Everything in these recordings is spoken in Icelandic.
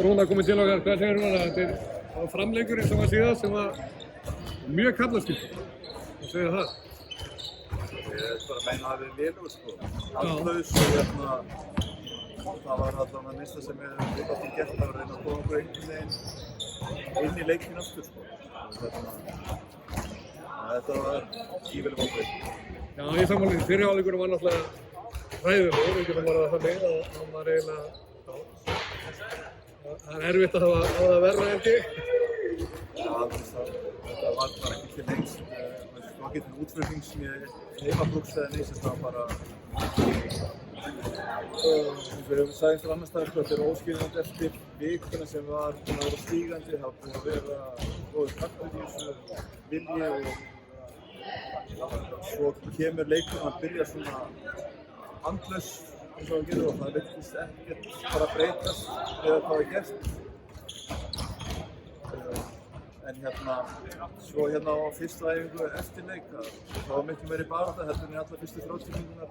Rúnar komið til okkar, hvað segir Rúnar? Þetta var framleikurinn sem var síðast sem var mjög kaflaskiptur. Hvað segir það? Ég bara meina að það er lélugur sko. Allslaus og það var allavega næsta sem ég hef alltaf gert að reyna að koma okkur einhvern veginn inn í leikinn aftur sko. Þetta var gífurleg vonbrigði. Já, ég sammála því. Fyrri hálfleikurinn var náttúrulega hræðilegur, við getum bara þannig að hann var eiginlega, það er erfitt að hafa það verra held ég. Já, þetta var bara ekki til neins. Það var ekki til útflutnings heimabrúks eða neins, þetta var bara eins og við höfum sagðið fyrir annar staðar, þetta er óskiljanlegt eftir vikuna sem var búin að vera stígandi, það var búin að vera góður kraftur í þessu vilji og svo kemur leikurinn að byrja svona andlaus eins og hann gerði og það virtist ekkert bara breytast eða hvað er gert. En svo á fyrstu æfingu eftir leik, það var miklu meiri barátta heldur en í alla fyrstu 30 mínúturnar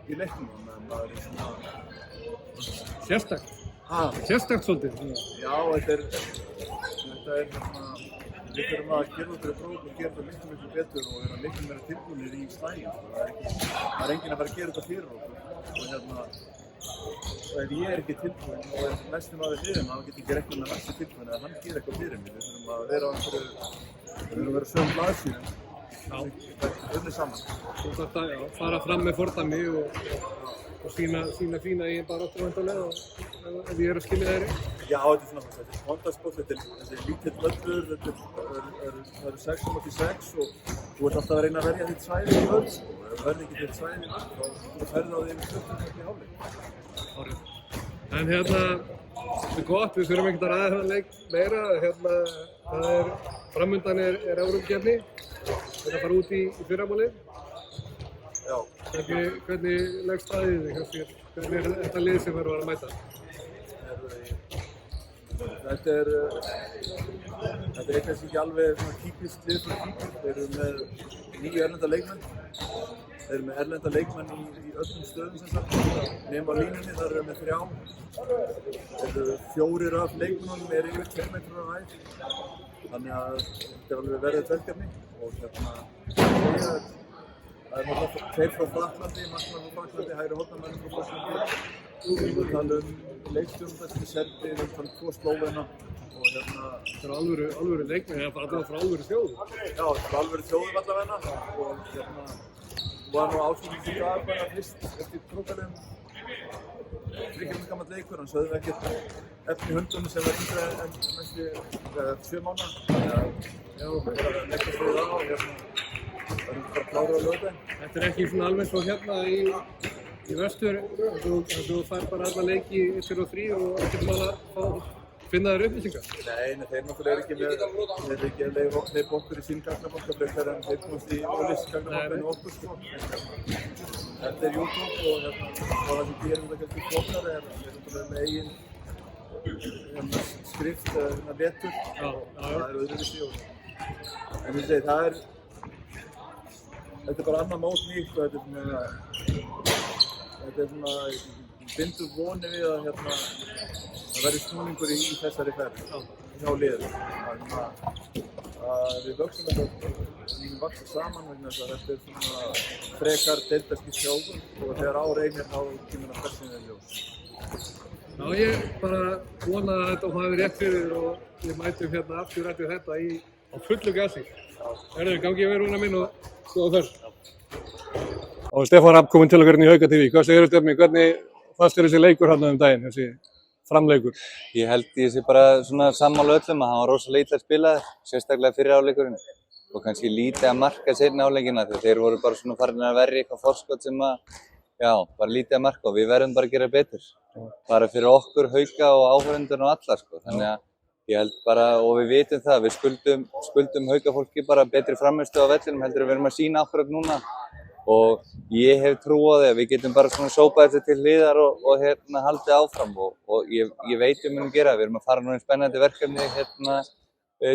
í leiknum, en það er svona Sérstakt. Sérstakt svolítið. Já, þetta er við þurfum að gera okkur próf og gera þetta miklu betur og vera miklu meira tilbúnir í slaginn. Það er enginn að fara að gera þetta fyrir okkur og ef ég er ekki tilbúinn og ef næsti maður hliðina, þá get ég ekki reiknað með næsti tilbúinn eða hann gerir eitthvað fyrir mig. Við þurfum að vera á sömu blaðsíðum sem geta unnið saman. Þú þarft að fara fram með fordæmi og sýna fína í baráttu væntanlega ef ég er að skilja þér. Já, þetta er kontaktsport, þetta er lítill völlur, það eru 6 móti 6 og þú ert alltaf að reyna að verja þitt svæði í völl sko. Ef þú verður ekki þitt svæði í völl, þá ferðu á þig yfir 20 í hálfleik. En þetta er gott, við þurfum ekkert að ræða þennan leik meira. Framundan er Evrópukeppni, þetta fara út í fyrramálið. Já. Hvernig leggst það í þig? Hvernig er þetta lið sem verður að mæta? Þetta er kannski ekki alveg típist lið fyrir Kýpur. Þeir eru með 9 erlenda leikmenn. Þeir eru með erlenda leikmenn í öllum stöðum sem sagt. Nema á línunni, þar eru með 3. Þeir eru 4 af leikmennunum yfir 2 metrar á hæð. Þannig að þetta er alveg verðið verkefni og það er náttúrulega 2 frá Frakklandi, markmann frá Frakklandi, hægri hornarmenn frá Frakklandi. Við erum að tala leikstjórnum þessi Serbi, við erum að tala 2 Slóvena og þetta er alvöru leikmenn, það er bara frá alvöru þjóðum. Já, þetta er alvöru þjóðum allavegna og var nú ásvölding í dag bara fyrst eftir prófælum 3 gammal leikur, hann sögðum ekkert efni hundunum sem var yngre en næstu 7 mánaða. Þannig að bara leggja fyrir það og það er bara klára á lögudaginn. Þetta er ekki svona alveg svo hérna í vestur, þú fær bara alla leiki 1 og 3 og ekkert mál að finna þér upplýsingar. Nei, þeir náttúrulega er ekki að leipa okkur í sín gagnabanka frekar en þeir komast í ólist gagnabanka en okkur sko. Þetta er YouTube og það sem gerir þetta kannski flóknara er að við erum með eigin skrift eða letur og það er öðruvísi en ég segi þetta er bara annað mót nýtt og þetta er svona bindur voni við að það verði snúningur í þessari ferð hjá liðinu. Við vöxum þetta við vaxa saman vegna þess að þetta er svona frekar deildarskipt hjá okkur og þegar á reynir þá kemur það persónulega í ljós. Já, ég bara vona að þetta hafi rétt fyrir og við mætum aftur eftir þetta á fullu gasi. Gangi vel Rúnar minn og skoða þess. Og Stefán Rapp kominn til okkar í Hauka TV. Hvað segirðu Stefán, hvernig fannst þér þessi leikur hérna daginn, þessi framleikur? Ég held ég sé bara svona sammála öllum að hann var rosalega illa spilaður, sérstaklega fyrri hálfleikurinn og kannski lítið að marka seinni hálfleikina þegar þeir voru bara svona farin að verja eitthvað forskot sem bara lítið að marka og við verðum bara að gera betur. Bara fyrir okkur, Hauka og áhorfendur og alla sko. Þannig að ég held bara, og við vitum það, við skuldum Haukafólki bara betri frammistöðu á vellinum heldur en við erum að sýna akkurat núna. Og ég hef trú á því að við getum bara svona sópað þetta til hliðar og haldið áfram og ég veit við munum gera það. Við erum að fara núna í spennandi verkefni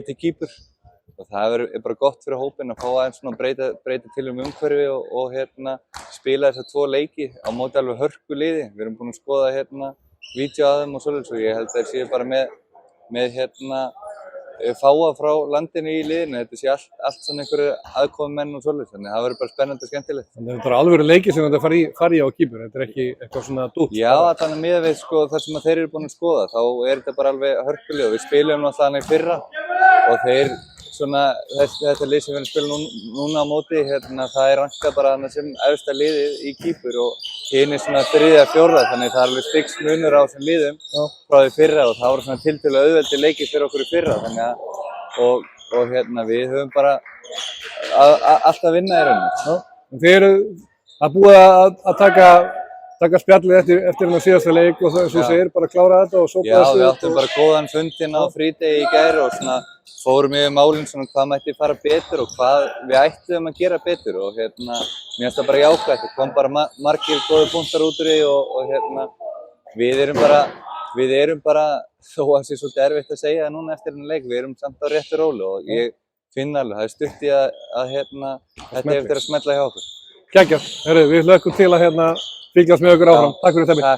til Kýpur og það er bara gott fyrir hópinn að fá aðeins svona breyta til umhverfi og spila þessa 2 leiki á móti alveg hörku liði. Við erum búin að skoða vídeo að þeim og svoleiðis og ég held að þeir séu bara með fáa frá landinu í liðinu. Þetta sé allt svona einhverju aðkomumenn og svoleiðis, þannig að það verður bara spennandi og skemmtilegt. Þannig að þetta er bara alvöru leikir sem þetta fari í á Kýpur, þetta er ekki eitthvað svona dútt. Já, þannig að miðað við sko það sem þeir eru búin að skoða, þá er þetta bara alveg hörkulega og við spilum náttúrulega þannig fyrra og þeir svona, þetta lið sem við erum að spila núna á móti, það er rankað bara sem efsta liðið í Kýpur og hinn er svona 3. og 4. þannig það er alveg stigs munur á þessum liðum frá því fyrra og það voru svona tiltölulega auðveldir leikir fyrir okkur í fyrra þannig að og við höfum bara alltaf vinna í rauninni. Þið eru að búa að taka spjallið eftir hennar síðasta leik og svo segir bara klára þetta og sópa þessu. Já, við áttum bara góðan fundinn á frídegi í gær og svona fórum yfir málinn svona hvað mætti fara betur og hvað við ættum að gera betur og mér finnst það bara jákvætt. Það kom bara margir góði punktar út úr því og við erum bara þó að það sé svolítið erfitt að segja það núna eftir hennar leik, við erum samt á réttu rólu og ég finn alveg, það er stutt í að þetta eftir að smella hjá okkur. Geggjað, við hlökkum til að fylgjast með okkur áfram. Takk fyrir þetta.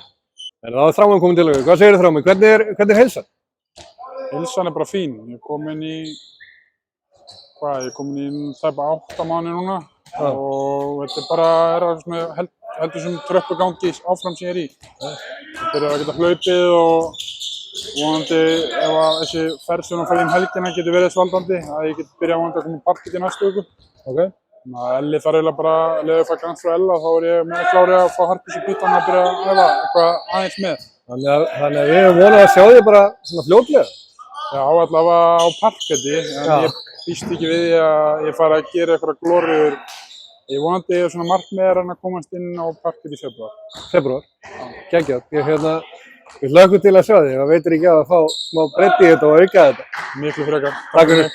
En það er Þráinn komin til okkur. Hvað segir þið Þráinn? Hvernig er heilsan? Heilsan er bara fín. Ég er komin í tæpa 8 mánuði núna og þetta er bara heldur sem tröppugangi áfram sem ég er í. Ég byrjar að geta hlaupið og vonandi ef að þessi ferð sem hún fær í helgina getur verið svaldandi að ég get byrjað vonandi að koma í parkett í næstu viku. Okay. Elli þarf eiginlega bara að leiða það grann frá Ella, þá er ég með klárið að fá Harpis í pittan að byrja að efa eitthvað aðeins með. Þannig að við erum vonað að sjá þig bara svona fljótlega? Já, allavega á parketti, en ég býst ekki við því að ég fara að gera eitthvað glóriður. Ég vonandi að svona markmið er að komast inn á parkett í febrúar. Febrúar? Geggjað. Við hlökkum til að sjá þig, það veitir ekki að fá smá breytt í þetta og auka þetta. Miklu frekar. Takk fyrir.